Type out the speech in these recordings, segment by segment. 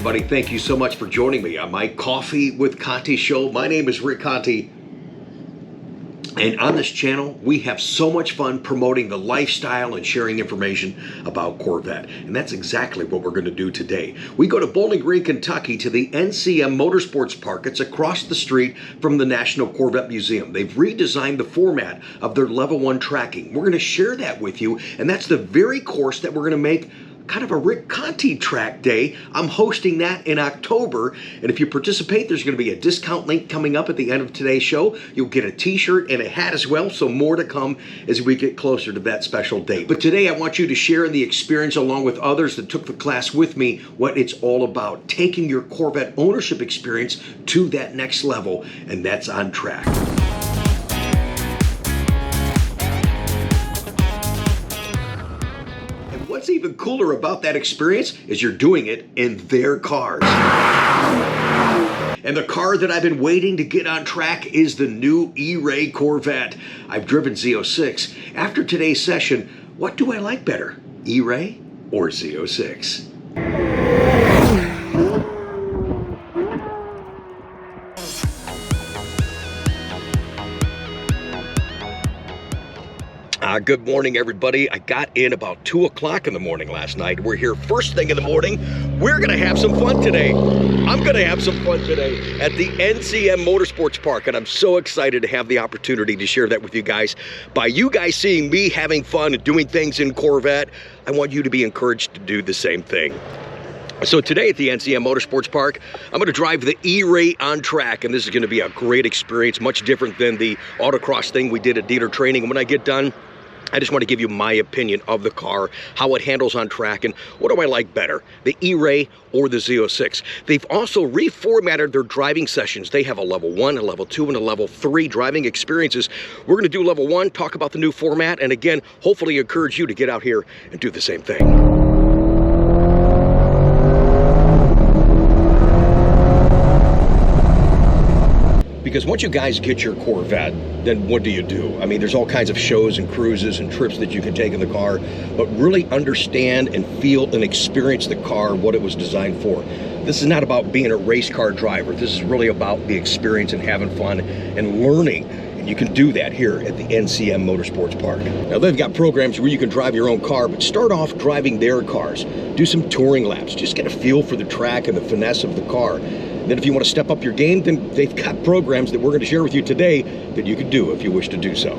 everybody. Thank you so much for joining me on my Coffee with Conti show. My name is Rick Conti. And on this channel, we have so much fun promoting the lifestyle and sharing information about Corvette. And that's exactly what we're going to do today. We go to Bowling Green, Kentucky to the NCM Motorsports Park. It's across the street from the National Corvette Museum. They've redesigned the format of their Level 1 tracking. We're going to share that with you. And that's the very course that we're going to make kind of a Rick Conti track day. I'm hosting that in October, and if you participate, there's going to be a discount link coming up at the end of today's show. You'll get a t-shirt and a hat as well, so more to come as we get closer to that special date. But today I want you to share in the experience along with others that took the class with me what it's all about, taking your Corvette ownership experience to that next level, and that's on track. What's even cooler about that experience is you're doing it in their cars. And the car that I've been waiting to get on track is the new Eray Corvette. I've driven Z06. After today's session, what do I like better, Eray or Z06? Good morning, everybody. I got in about 2 o'clock in the morning last night. We're here first thing in the morning. We're going to have some fun today. I'm going to have some fun today at the NCM Motorsports Park, and I'm so excited to have the opportunity to share that with you guys. By you guys seeing me having fun and doing things in Corvette, I want you to be encouraged to do the same thing. So today at the NCM Motorsports Park, I'm going to drive the Eray on track, and this is going to be a great experience, much different than the Autocross thing we did at dealer training. And when I get done, I just want to give you my opinion of the car, how it handles on track, and what do I like better, the Eray or the Z06. They've also reformatted their driving sessions. They have a level 1, a level 2, and a level 3 driving experiences. We're going to do level 1, talk about the new format, and again, hopefully encourage you to get out here and do the same thing. Because once you guys get your Corvette, then what do you do? I mean, there's all kinds of shows and cruises and trips that you can take in the car, but really understand and feel and experience the car, what it was designed for. This is not about being a race car driver. This is really about the experience and having fun and learning. And you can do that here at the NCM Motorsports Park. Now, they've got programs where you can drive your own car, but start off driving their cars. Do some touring laps. Just get a feel for the track and the finesse of the car. Then if you want to step up your game, then they've got programs that we're going to share with you today that you can do if you wish to do so.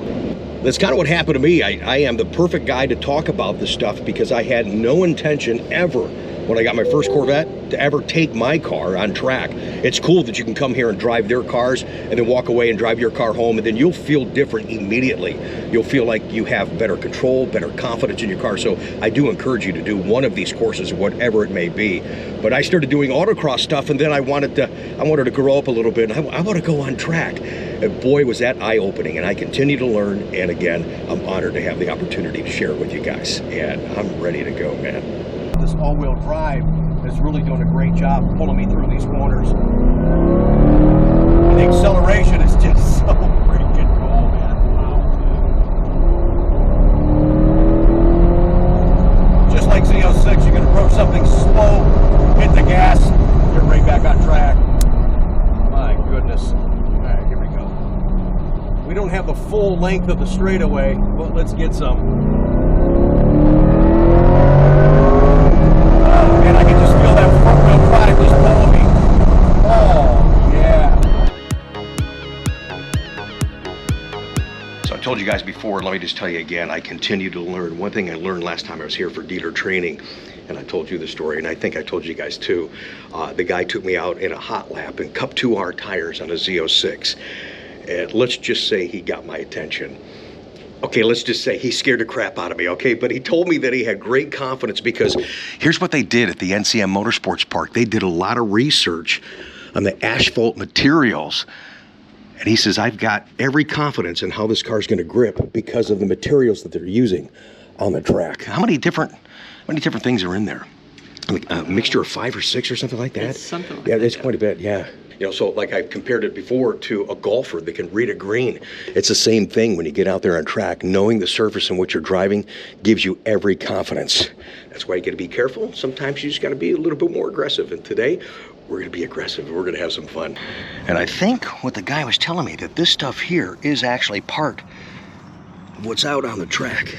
That's kind of what happened to me. I am the perfect guy to talk about this stuff because I had no intention ever when I got my first Corvette to ever take my car on track. It's cool that you can come here and drive their cars and then walk away and drive your car home, and then you'll feel different immediately. You'll feel like you have better control, better confidence in your car. So I do encourage you to do one of these courses, whatever it may be. But I started doing autocross stuff, and then I wanted to grow up a little bit, and I want to go on track. And boy, was that eye-opening, and I continue to learn. And again, I'm honored to have the opportunity to share it with you guys, and I'm ready to go, man. This all-wheel drive is really doing a great job pulling me through these corners. And the acceleration is just so freaking cool, man. Wow. Just like Z06, you can approach something slow, hit the gas, you're right back on track. My goodness. All right, here we go. We don't have the full length of the straightaway, but let's get some. Man, I can just feel that front wheel drive just pulling me. Oh, yeah. So I told you guys before, let me just tell you again, I continue to learn. One thing I learned last time I was here for dealer training, and I told you the story, and I think I told you guys too, the guy took me out in a hot lap in Cup 2R tires on a Z06. And let's just say he got my attention. Okay, let's just say he scared the crap out of me, okay? But he told me that he had great confidence because here's what they did at the NCM Motorsports Park. They did a lot of research on the asphalt materials. And he says, I've got every confidence in how this car's going to grip because of the materials that they're using on the track. How many different things are in there? Like a mixture of 5 or 6 or something like that? It's something like yeah, that. it's quite a bit, yeah. You know, so like I compared it before to a golfer that can read a green. It's the same thing when you get out there on track. Knowing the surface in which you're driving gives you every confidence. That's why you got to be careful. Sometimes you just got to be a little bit more aggressive. And today, we're going to be aggressive. We're going to have some fun. And I think what the guy was telling me, that this stuff here is actually part of what's out on the track.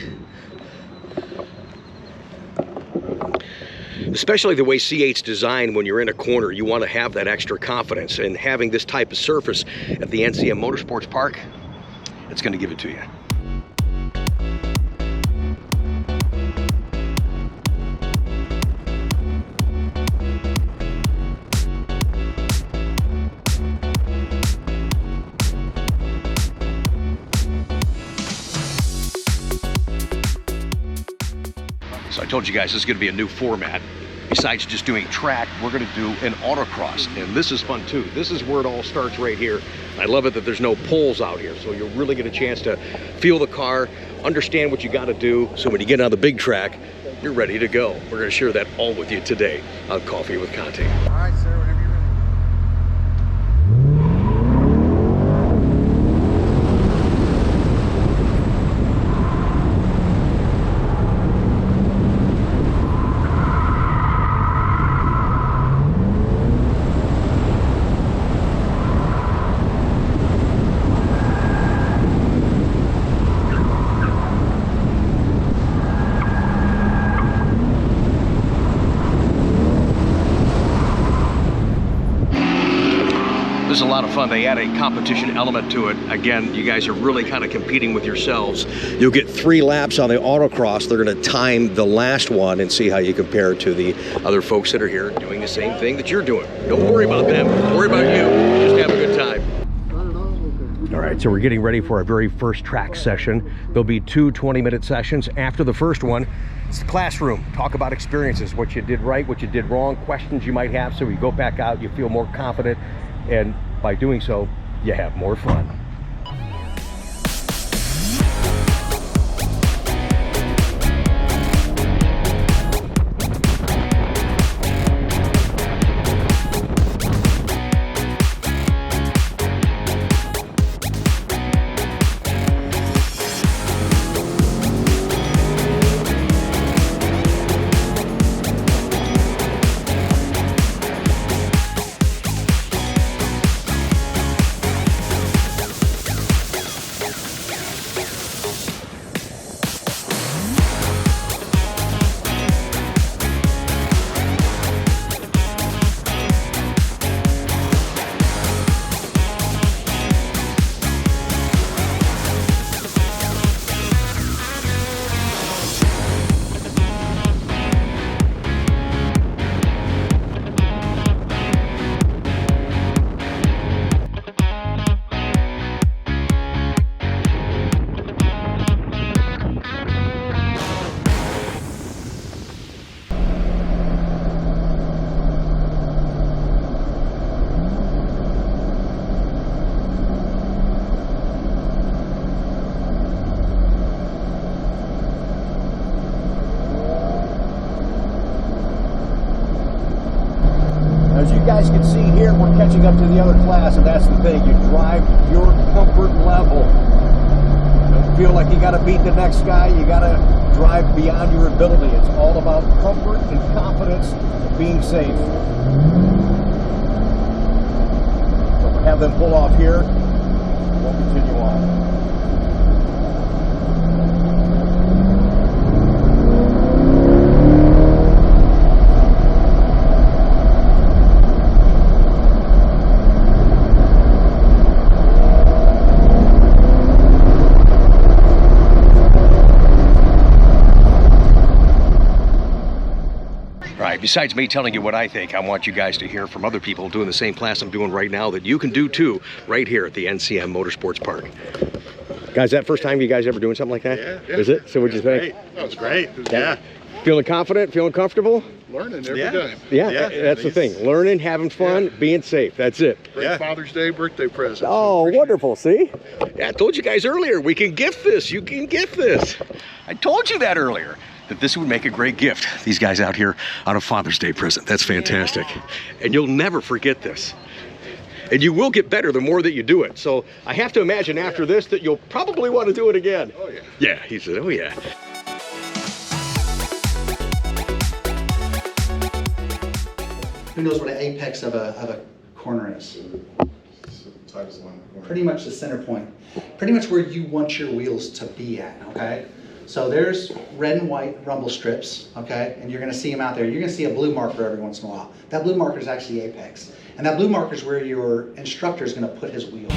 Especially the way C8's designed, when you're in a corner, you want to have that extra confidence. And having this type of surface at the NCM Motorsports Park, it's going to give it to you. So I told you guys this is going to be a new format. Besides just doing track, we're going to do an autocross, and this is fun too. This is where it all starts right here. I love it that there's no poles out here, so you'll really get a chance to feel the car, understand what you got to do, so when you get on the big track, you're ready to go. We're going to share that all with you today on Coffee with Conti. All right, sir, whenever you're ready. This is a lot of fun. They add a competition element to it. Again, you guys are really kind of competing with yourselves. You'll get 3 laps on the autocross. They're going to time the last one and see how you compare to the other folks that are here doing the same thing that you're doing. Don't worry about them. Worry about you. Just have a good time. All right, so we're getting ready for our very first track session. There'll be 2 20-minute sessions. After the first one, it's the classroom. Talk about experiences, what you did right, what you did wrong, questions you might have, so you go back out, you feel more confident, and by doing so, you have more fun. As you guys can see here, we're catching up to the other class, and that's the thing. You drive your comfort level. Don't feel like you got to beat the next guy. You got to drive beyond your ability. It's all about comfort and confidence and being safe. So we'll have them pull off here. We'll continue on. Besides me telling you what I think, I want you guys to hear from other people doing the same class I'm doing right now that you can do too, right here at the NCM Motorsports Park. Guys, that first time you guys ever doing something like that? Yeah. Is it? So what'd you think? That was great. Yeah. Feeling confident? Feeling comfortable? Learning every day. Yeah, that's the thing. Learning, having fun, being safe. That's it. Great Father's Day birthday present. Oh, wonderful. See? Yeah, I told you guys earlier, we can gift this. You can gift this. I told you that earlier, that this would make a great gift. These guys out here on a Father's Day present. That's fantastic. And you'll never forget this. And you will get better the more that you do it. So I have to imagine after this that you'll probably want to do it again. Oh, yeah. Yeah, he said, oh, yeah. Who knows what an apex of a corner is? Pretty much the center point. Pretty much where you want your wheels to be at, okay? So there's red and white rumble strips, okay? And you're gonna see them out there. You're gonna see a blue marker every once in a while. That blue marker is actually apex. And that blue marker is where your instructor is gonna put his wheel.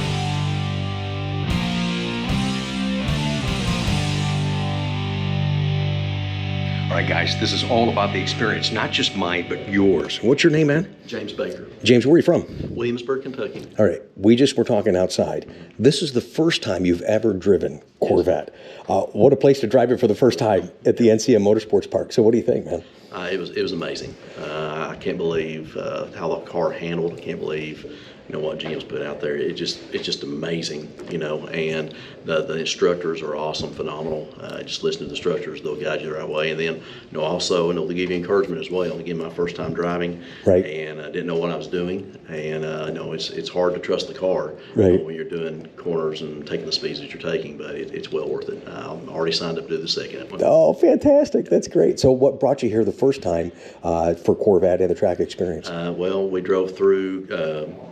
All right, guys, this is all about the experience, not just mine, but yours. What's your name, man? James Baker, James, where are you from? Williamsburg, Kentucky. All right, we just were talking outside. This is the first time you've ever driven Corvette. What a place to drive it for the first time at the NCM Motorsports Park. So what do you think, man? It was amazing. I can't believe how the car handled. I can't believe what GM's put out there. It's just amazing, and the instructors are awesome, phenomenal. Just listen to the instructors, they'll guide you the right way. And then, also, they'll give you encouragement as well. Again, my first time driving, right, and I didn't know what I was doing. And it's hard to trust the car, right, when you're doing corners and taking the speeds that you're taking, but it's well worth it. I'm already signed up to do the second one. Oh, fantastic. That's great. So what brought you here the first time for Corvette and the track experience? Well, we drove through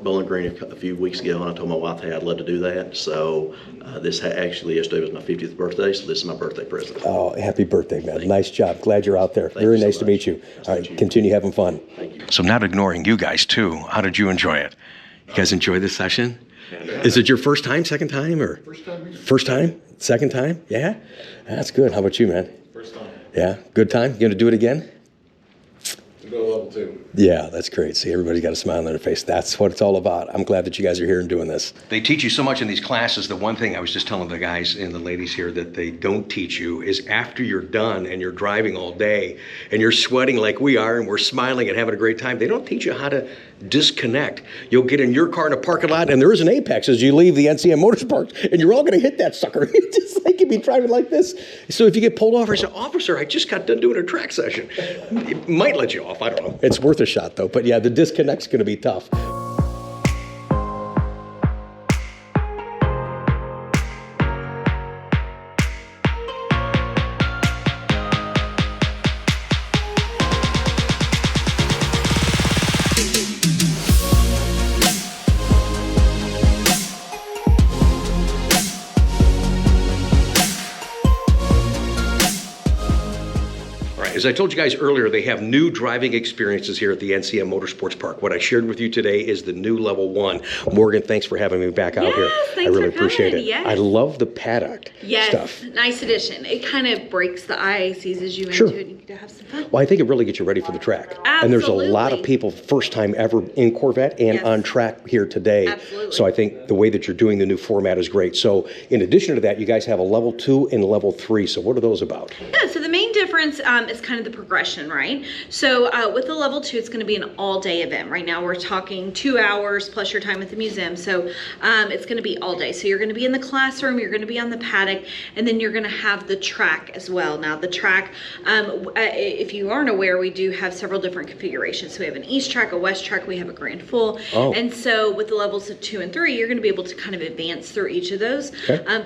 Bowling Green a few weeks ago, and I told my wife, hey, I'd love to do that. So actually, yesterday was my 50th birthday, so this is my birthday present. Oh, happy birthday, man. Nice job. Glad you're out there. Very nice to meet you. All right, continue having fun. Thank you. So I'm not ignoring you guys, too. How did you enjoy it? You guys enjoy this session? Is it your first time, second time, or? First time. First time? Second time? Yeah? That's good. How about you, man? First time. Yeah? Good time? You going to do it again? To go level 2. Yeah, that's great. See, everybody's got a smile on their face. That's what it's all about. I'm glad that you guys are here and doing this. They teach you so much in these classes. The one thing I was just telling the guys and the ladies here that they don't teach you is after you're done and you're driving all day and you're sweating like we are and we're smiling and having a great time, they don't teach you how to disconnect. You'll get in your car in a parking lot and there is an apex as you leave the NCM Motorsports Park and you're all going to hit that sucker. Just like you'd be driving like this. So if you get pulled over, I say, officer, I just got done doing a track session. It might let you off. I don't know. It's worth a shot though. But yeah, the disconnect's going to be tough. As I told you guys earlier, they have new driving experiences here at the NCM Motorsports Park. What I shared with you today is the new level 1. Morgan, thanks for having me back out here. I really appreciate it. Yes. I love the paddock stuff. Nice addition. It kind of breaks the ice, eases you into it, and you get to have some fun. Well, I think it really gets you ready for the track. Absolutely. And there's a lot of people first time ever in Corvette and on track here today. Absolutely. So I think the way that you're doing the new format is great. So in addition to that, you guys have a level 2 and level 3. So what are those about? Yeah, so the main difference is kind of the progression, right? So with the level 2, it's going to be an all-day event. Right now we're talking 2 hours plus your time at the museum. So it's going to be all day. So you're going to be in the classroom, you're going to be on the paddock, and then you're going to have the track as well. Now the track, if you aren't aware, we do have several different configurations. So we have an east track, a west track, we have a grand full. And so with the levels of 2 and 3, you're going to be able to kind of advance through each of those,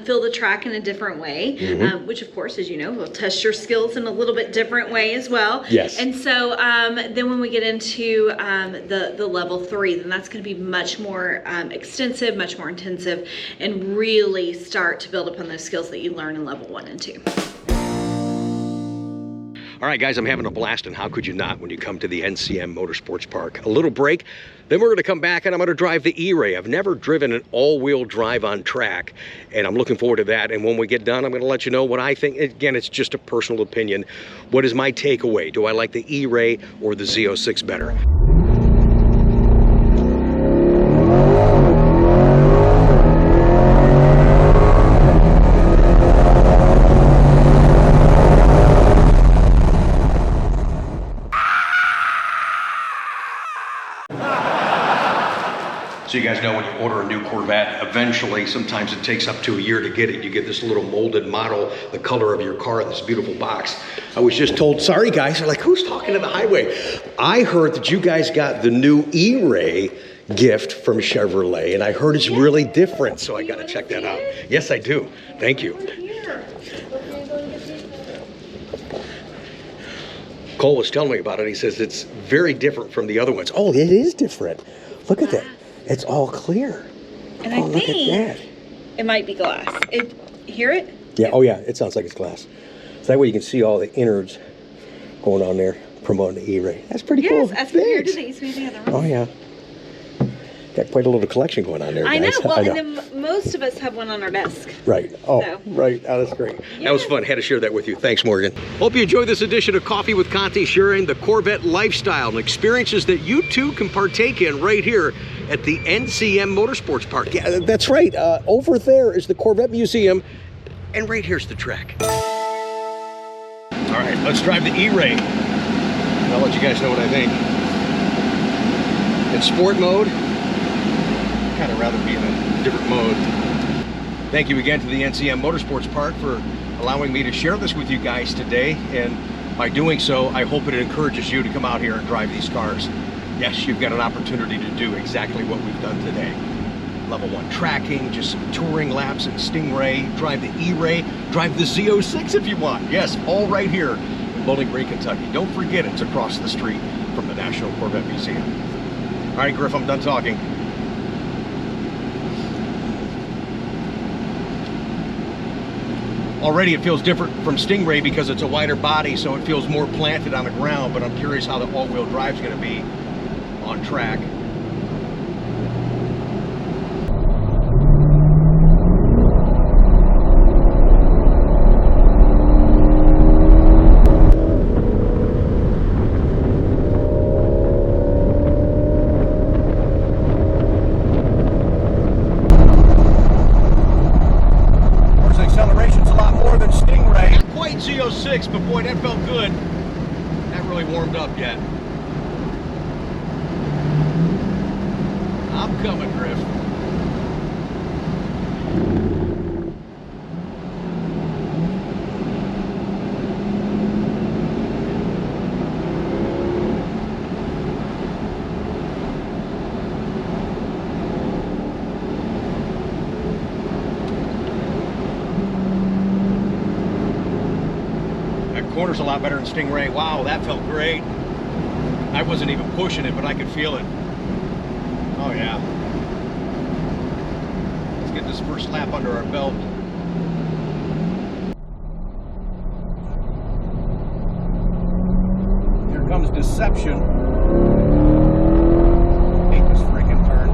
fill the track in a different way, which of course, as you know, will test your skills in a little bit different way as well. Yes. And so then when we get into the level 3, then that's going to be much more extensive, much more intensive, and really start to build upon those skills that you learn in level 1 and 2. All right, guys, I'm having a blast, and how could you not when you come to the NCM Motorsports Park? A little break, then we're going to come back, and I'm going to drive the Eray. I've never driven an all-wheel drive on track, and I'm looking forward to that. And when we get done, I'm going to let you know what I think. Again, it's just a personal opinion. What is my takeaway? Do I like the Eray or the Z06 better? So you guys know when you order a new Corvette, eventually, sometimes it takes up to a year to get it. You get this little molded model, the color of your car in this beautiful box. I was just told, sorry guys, they're like, who's talking to the highway? I heard that you guys got the new Eray gift from Chevrolet, and I heard it's really different, so I got to check that out. Yes, I do. Thank you. Cole was telling me about it. He says it's very different from the other ones. Oh, it is different. Look at that. It's all clear. And I look think at that. it might be glass. Hear it? Yeah, oh yeah, it sounds like it's glass. So that way you can see all the innards going on there, promoting the E-Ray. That's pretty cool. Yes, as compared to Thanks. these maybe other Oh ones. yeah. Got quite a little collection going on there, I know. guys. Well, I know. and then most of us have one on our desk. Right. Oh, So. right. Oh, that's great. Yeah. That was fun. Had to share that with you. Thanks, Morgan. Hope you enjoyed this edition of Coffee with Conti, sharing the Corvette lifestyle and experiences that you too can partake in right here at the NCM Motorsports Park. Yeah, that's right. Over there is the Corvette Museum, and right here's the track. All right, let's drive the E-Ray. I'll let you guys know what I think. In sport mode, kind of rather be in a different mode. Thank you again to the NCM Motorsports Park for allowing me to share this with you guys today, and by doing so I hope it encourages you to come out here and drive these cars. Yes, you've got an opportunity to do exactly what we've done today. Level 1 tracking, just some touring laps in Stingray, drive the E-Ray, drive the Z06 if you want. Yes, all right here in Bowling Green, Kentucky. Don't forget it's across the street from the National Corvette Museum. All right, Griff, I'm done talking. Already it feels different from Stingray because it's a wider body, so it feels more planted on the ground, but I'm curious how the all-wheel drive is going to be on track. Acceleration's a lot more than Stingray. Not quite Z06, but boy, that felt good. Not really warmed up yet. I'm coming, Griff. Corner's a lot better than Stingray. Wow, that felt great. I wasn't even pushing it, but I could feel it. Oh yeah. Let's get this first lap under our belt. Here comes Deception. Hate this freaking turn.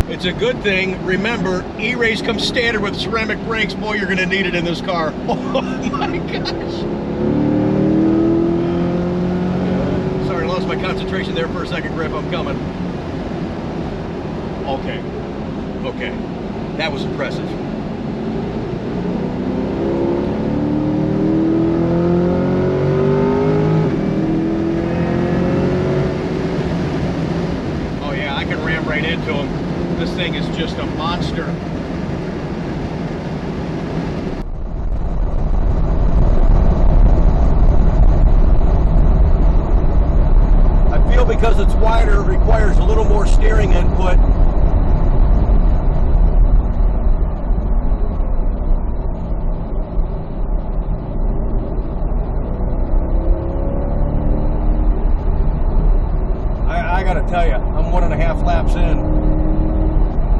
It's a good thing. Remember, E-Rays come standard with ceramic brakes. Boy, you're going to need it in this car. Oh my gosh. Sorry, I lost my concentration there for a second, Griff. I'm coming. Okay. Okay. That was impressive. Oh yeah, I can ram right into him. This thing is just a monster. I feel because it's wider, it requires a little more steering input. I gotta tell you, I'm 1.5 laps in.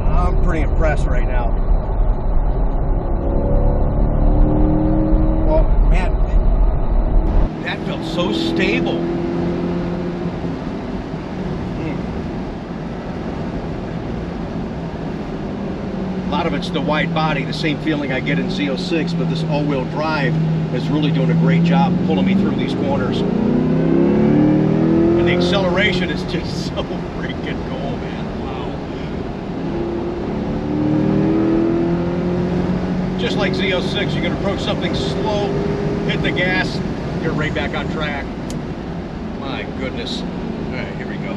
I'm pretty impressed right now. Well, man, that felt so stable. A lot of it's the wide body, the same feeling I get in Z06, but this all-wheel drive is really doing a great job pulling me through these corners. And the acceleration is just so freaking cool, man. Wow. just like Z06, you can approach something slow, hit the gas, you're right back on track. My goodness. All right, here we go.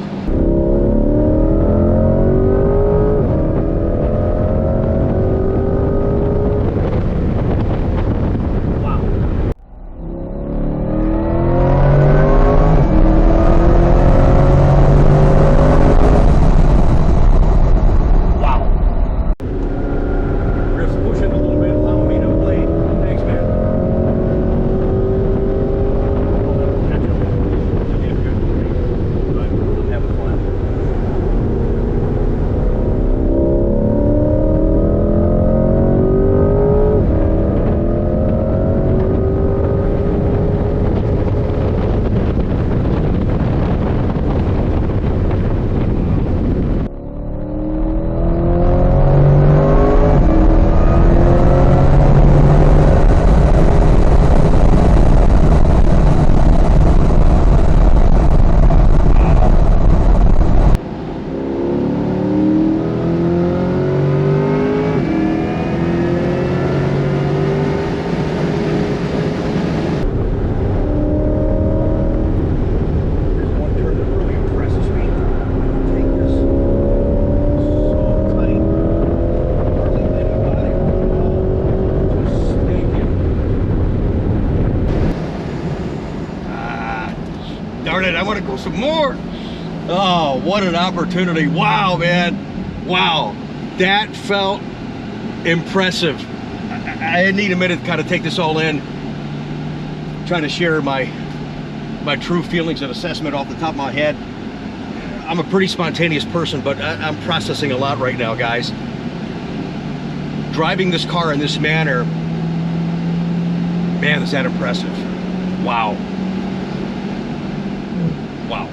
Darn it, I want to go some more. Oh, what an opportunity. Wow, man. Wow. That felt impressive. I need a minute to kind of take this all in. Trying to share my true feelings and assessment off the top of my head. I'm a pretty spontaneous person, but I'm processing a lot right now, guys. Driving this car in this manner, man, is that impressive. Wow. Wow.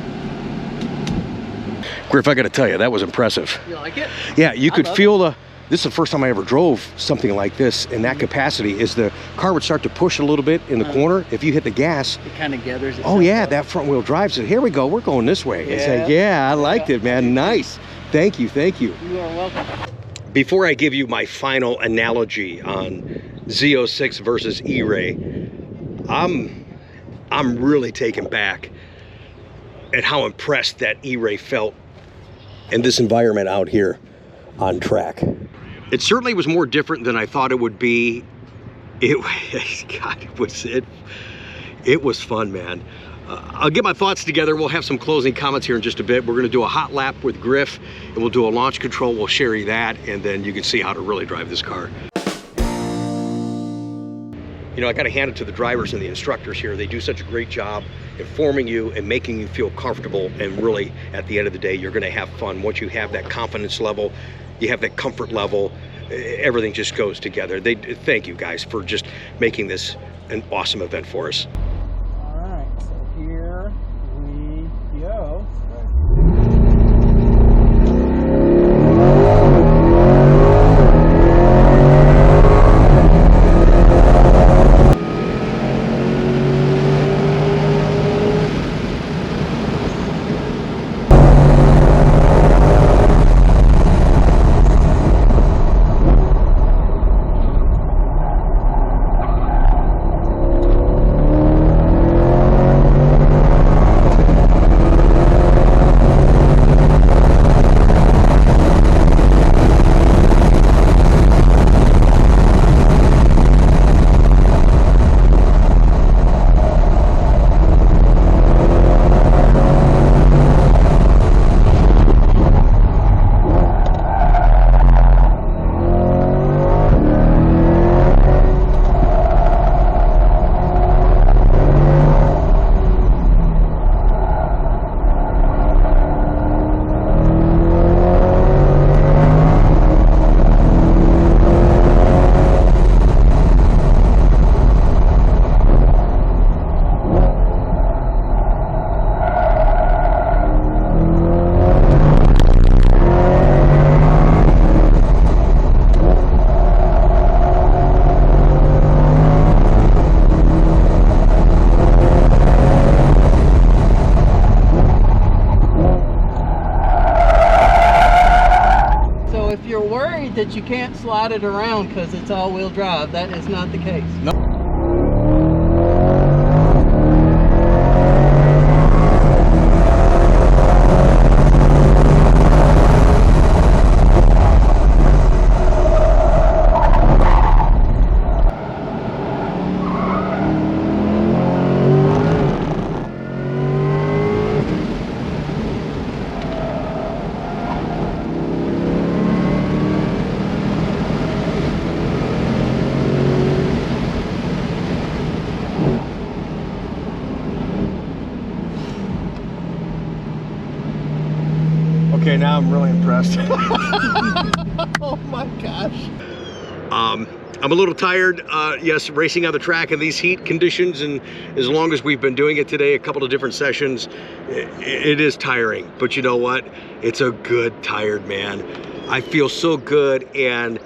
Griff, I gotta tell you, that was impressive. You like it? Yeah, you could feel this is the first time I ever drove something like this in that capacity, is the car would start to push a little bit in the corner. If you hit the gas, It kind of gathers itself oh yeah, up. that front wheel drive said, here we go, we're going this way. It's like, yeah, I liked it, man. Nice. Thank you, thank you. You are welcome. Before I give you my final analogy on Z06 versus Eray, I'm really taken back at how impressed that Eray felt in this environment out here on track. It certainly was more different than I thought it would be. God, it was fun, man. I'll get my thoughts together. We'll have some closing comments here in just a bit. We're gonna do a hot lap with Griff, and we'll do a launch control. We'll share you that, and then you can see how to really drive this car. You know, I gotta hand it to the drivers and the instructors here. They do such a great job informing you and making you feel comfortable, and really, at the end of the day, you're gonna have fun. Once you have that confidence level, you have that comfort level, everything just goes together. Thank you guys for just making this an awesome event for us. All right, so here we go. slide it around because it's all-wheel drive. That is not the case. Okay, now I'm really impressed. Oh my gosh. I'm a little tired, yes, racing on the track in these heat conditions, and as long as we've been doing it today, a couple of different sessions, it is tiring. But you know what? It's a good tired, man. I feel so good, and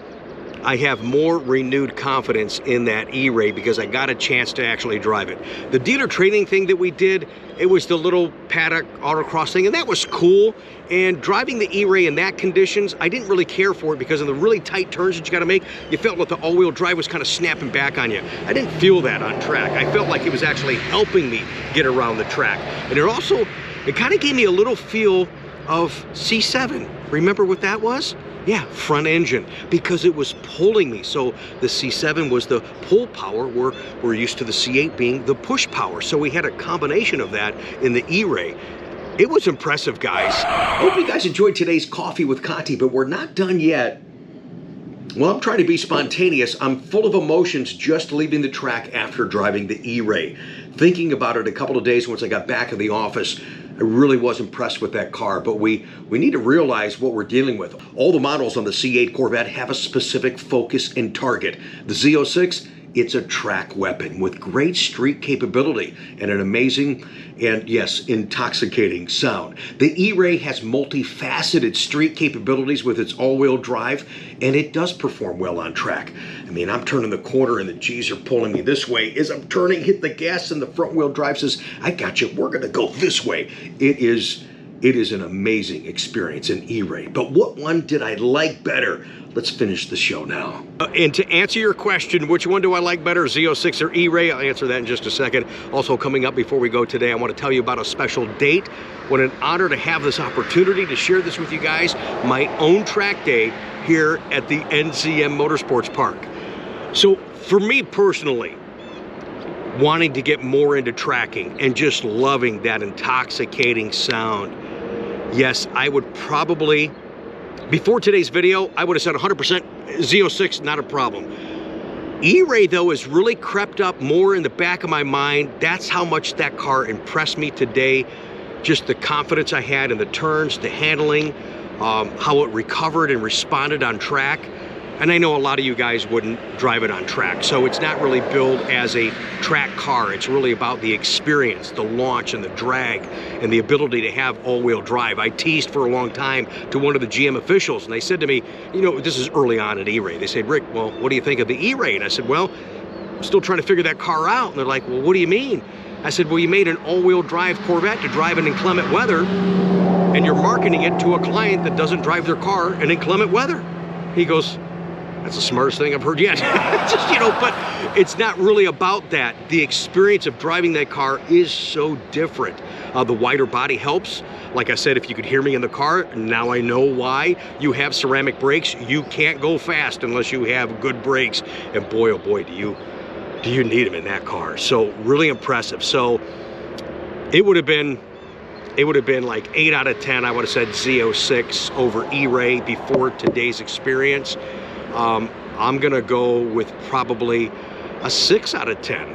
I have more renewed confidence in that Eray because I got a chance to actually drive it. The dealer training thing that we did, it was the little paddock autocross thing, and that was cool. And driving the Eray in that conditions, I didn't really care for it because of the really tight turns that you got to make. You felt like the all-wheel drive was kind of snapping back on you. I didn't feel that on track. I felt like it was actually helping me get around the track. And it kind of gave me a little feel of C7. Remember what that was? Yeah, front engine, because it was pulling me. So the C7 was the pull power, where we're used to the C8 being the push power. So we had a combination of that in the Eray. It was impressive, guys. I hope you guys enjoyed today's Coffee with Conti, but we're not done yet. Well, I'm trying to be spontaneous. I'm full of emotions just leaving the track after driving the Eray. Thinking about it a couple of days once I got back in the office, I really was impressed with that car, but we need to realize what we're dealing with. All the models on the C8 Corvette have a specific focus and target. The Z06, it's a track weapon with great street capability and an amazing and, yes, intoxicating sound. The Eray has multifaceted street capabilities with its all-wheel drive, and it does perform well on track. I mean, I'm turning the corner and the G's are pulling me this way. As I'm turning, hit the gas, and the front-wheel drive says, I got you, we're gonna go this way. It is an amazing experience in Eray. But what one did I like better? Let's finish the show now. And to answer your question, which one do I like better, Z06 or Eray? I'll answer that in just a second. Also coming up before we go today, I want to tell you about a special date. What an honor to have this opportunity to share this with you guys. My own track day here at the NCM Motorsports Park. So for me personally, wanting to get more into tracking and just loving that intoxicating sound, yes, I would probably, before today's video, I would have said 100% Z06, not a problem. Eray, though, has really crept up more in the back of my mind. That's how much that car impressed me today. Just the confidence I had in the turns, the handling, how it recovered and responded on track. And I know a lot of you guys wouldn't drive it on track, so it's not really billed as a track car. It's really about the experience, the launch and the drag, and the ability to have all-wheel drive. I teased for a long time to one of the GM officials, and they said to me, you know, this is early on at Eray. They said, Rick, well, what do you think of the Eray? And I said, well, I'm still trying to figure that car out. And they're like, well, what do you mean? I said, well, you made an all-wheel drive Corvette to drive in inclement weather, and you're marketing it to a client that doesn't drive their car in inclement weather. He goes, that's the smartest thing I've heard yet. Just, you know, but it's not really about that. The experience of driving that car is so different. The wider body helps. Like I said, if you could hear me in the car, now I know why. You have ceramic brakes. You can't go fast unless you have good brakes. And boy, oh boy, do you need them in that car. So really impressive. So it would have been like 8 out of 10. I would have said Z06 over Eray before today's experience. I'm gonna go with probably a 6 out of 10.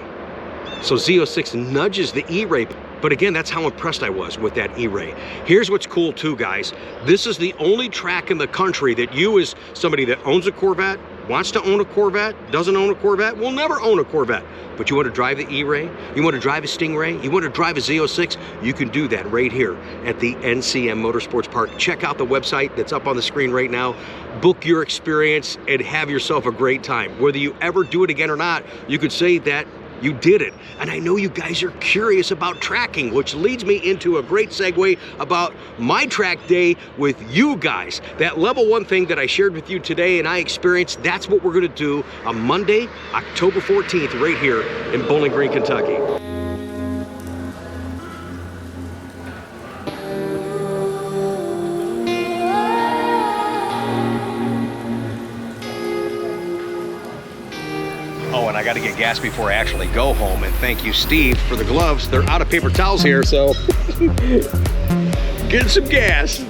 So Z06 nudges the Eray, but again, that's how impressed I was with that Eray. Here's what's cool too, guys. This is the only track in the country that you, as somebody that owns a Corvette, wants to own a Corvette, doesn't own a Corvette, will never own a Corvette. But you want to drive the Eray, you want to drive a Stingray, you want to drive a Z06, you can do that right here at the NCM Motorsports Park. Check out the website that's up on the screen right now. Book your experience and have yourself a great time. Whether you ever do it again or not, you could say that You did it. And I know you guys are curious about tracking, which leads me into a great segue about my track day with you guys. That level 1 thing that I shared with you today and I experienced, that's what we're gonna do on Monday, October 14th, right here in Bowling Green, Kentucky. Oh, and I got to get gas before I actually go home. And thank you, Steve, for the gloves. They're out of paper towels here, so get some gas.